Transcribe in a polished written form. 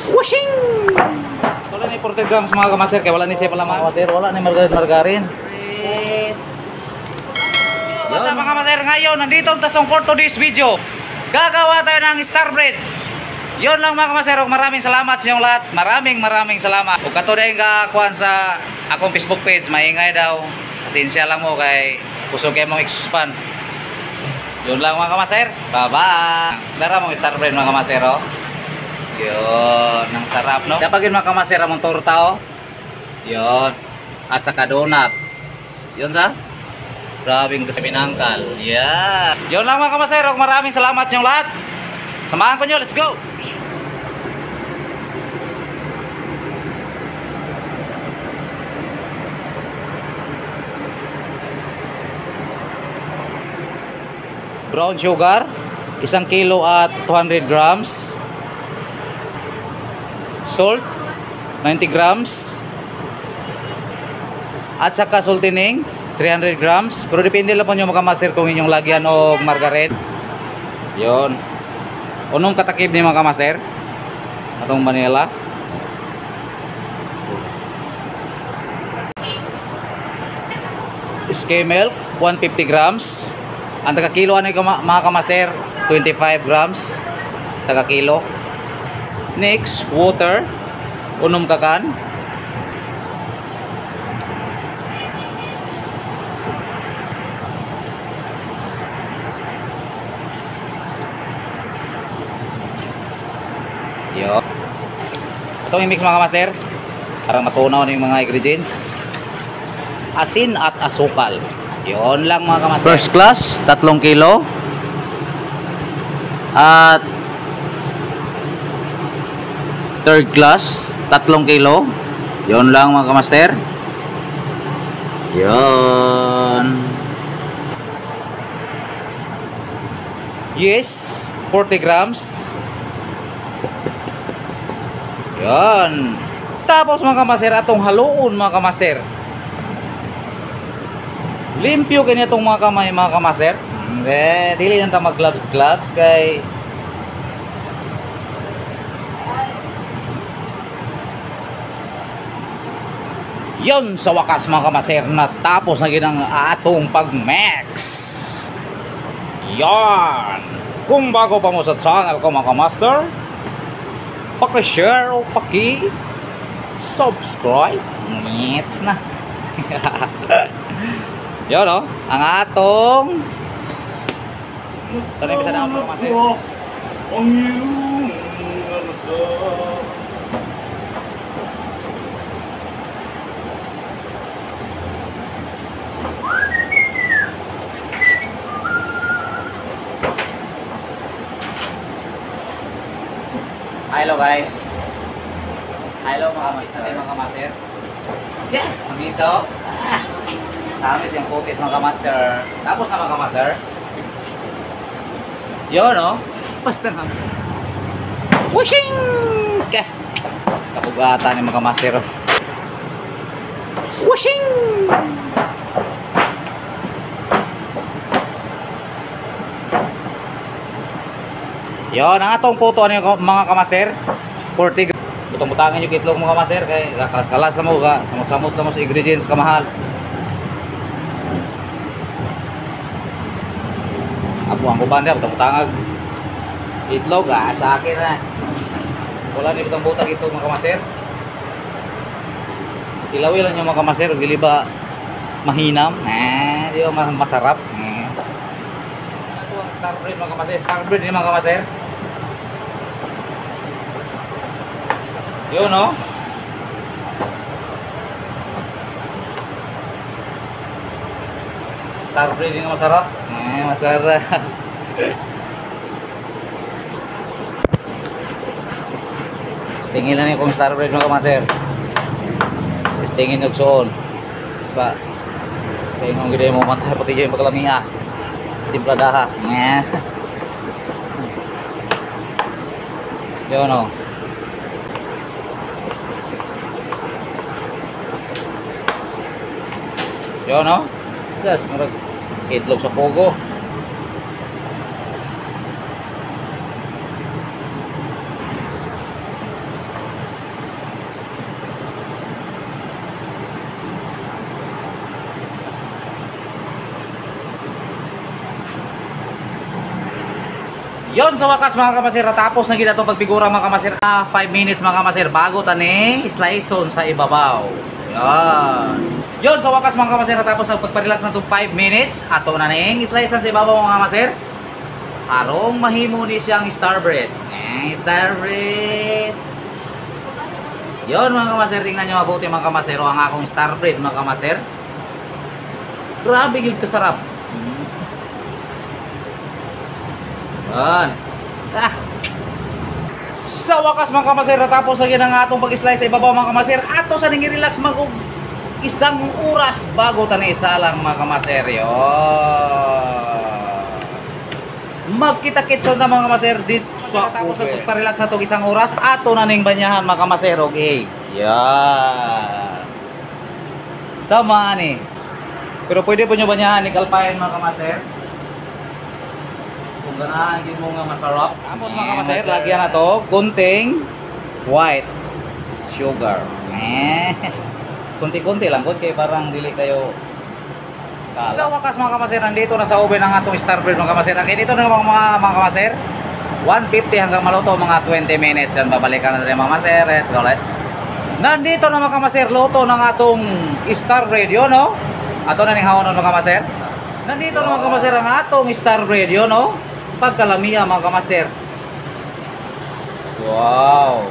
Washing! Wala ni 40 grams mga kamaster, kaya wala ni siya palaman. Kamaster, wala ni margarin. What's up mga kamaster? Ngayon, nandito ang tasong for today's video. Gagawa tayo ng star bread. Yun lang mga kamaster, maraming salamat sa inyong lahat. Maraming salamat. Kung kato na yung kakuhan sa akong Facebook page, maingay daw. Pasensya lang mo kay kusog kayo mong expand. Yun lang mga kamaster. Bye-bye. Lara mong star bread mga kamaster, oh. Yun, ang sarap, no? Dapat yun mga kamaster mong torta, oh. Yun. At saka donut. Yun sa? Grabing kasi pinangkal. Yeah. Yun lang mga kamaster, maraming salamat sa inyong lahat. Samahan ko nyo, let's go! Brown sugar 1 kilo at 200 grams, salt 90 grams, at saka saltining 300 grams. Pero depende lang po nyo mga kamaster kung inyong lagyan o margarin. Yun, unong katakip ni mga kamaster atong vanilla. Skim milk 150 grams. Ang taga kilo ano mga kamaster 25 grams taga kilo. Next, water unom kakan. Yo. Itong i-mix mga kamaster para matunaw na yung mga ingredients. Asin at asukal. Yun lang mga kamaster. First class 3 kilo. At third class 3 kilo. Yun lang mga kamaster. Yun. Yes, 40 grams. Yun. Tapos mga kamaster, atong haluon mga kamaster. Limpyo kanya itong mga kamay mga kamaster. Dili nang ta mag gloves kay yun sa wakas mga kamaster, natapos na ginang atong pag-mix. Yan. Kung bago pa mo sa channel ko mga kamaster, paki-share o paki-subscribe. Ngits na. Yun, no? Ang atong sana bisa na ako kasi hello guys. Hello mga master. Yeah, mamiso. Tamis yung cookies mga master. Tapos na mga master. Yun, no? Basta na. Washing! Kapugata ni mga master. Washing! Yun, ang atong puto ano yung mga kamaster 40. Butang-butangan yung itlog mga kamaster. Kaya kalas-kalas na mo ka. Samot-samot na mo sa ingredients kamahal. Apo ang kubanda, butang-butangag itlog, sa akin na. Wala ni butang-butang ito mga kamaster. Ilawi lang yung mga kamaster, dili ba mahinam? Di ba masarap? Ito ang star bread mga kamaster. Star bread ni mga kamaster. Yun, no? Star bread yung masarap. Masarap. Tingin lang yung kung star bread mga kamaster. Tingin nagsuon. Diba? Kaya yung gede mo mantay pati yung pagkalamiha. Timpladaha. Yun, no? Yun, no? Sas, marag itlog sa pogo. Yon sa wakas mga kamaser, tapos na gid atong pagpigura mga kamaser. 5 minutes mga kamaser bago tani sliceon sa ibabaw. Yan. Yon sa wakas mga kamaser, tapos ang pagparelax na 5 minutes ato na ning sliceon sa ibabaw mga kamaser. Arong mahimo ni siyang starbread. Starbread. Yon mga kamaser, tingnan nyo mabuti mga kamaser ang akong starbread mga kamaser. Grabe gid kasarap. Yan. Sa wakas mga kamaser, tapos lagi ng atong pag-slice sa ibabaw mga kamaser, ato sa ning relax mag isang oras bago tani isa lang mga kamaser. Magkita-kits na mga kamaser dito sa tapos sa pagpa-relax atong isang oras, ato na ning banyahan mga kamaser. Okay. Yan. Sama ni. Pero pwede po nyo banyahan ni kalpayan mga kamaser. Kung ganahan din mo nga masarap. Tapos mga kamaser, lagyan na to kunting white sugar. Kunti-kunti lang, kaya parang dili kayo kalas. Sa wakas mga kamaser, nandito na sa oven ang atong starbread mga kamaser. Okay, dito na mga kamaser. 150 hanggang maluto mga 20 minutes. Yan, babalikan na rin mga kamaser. Let's go, let's. Nandito na mga kamaser, luto ng atong starbread yun, no? Ato na ning haonon mga kamaser. Nandito na mga kamaser ang atong starbread yun, no? Pagkalamiya mga kamaster. Wow.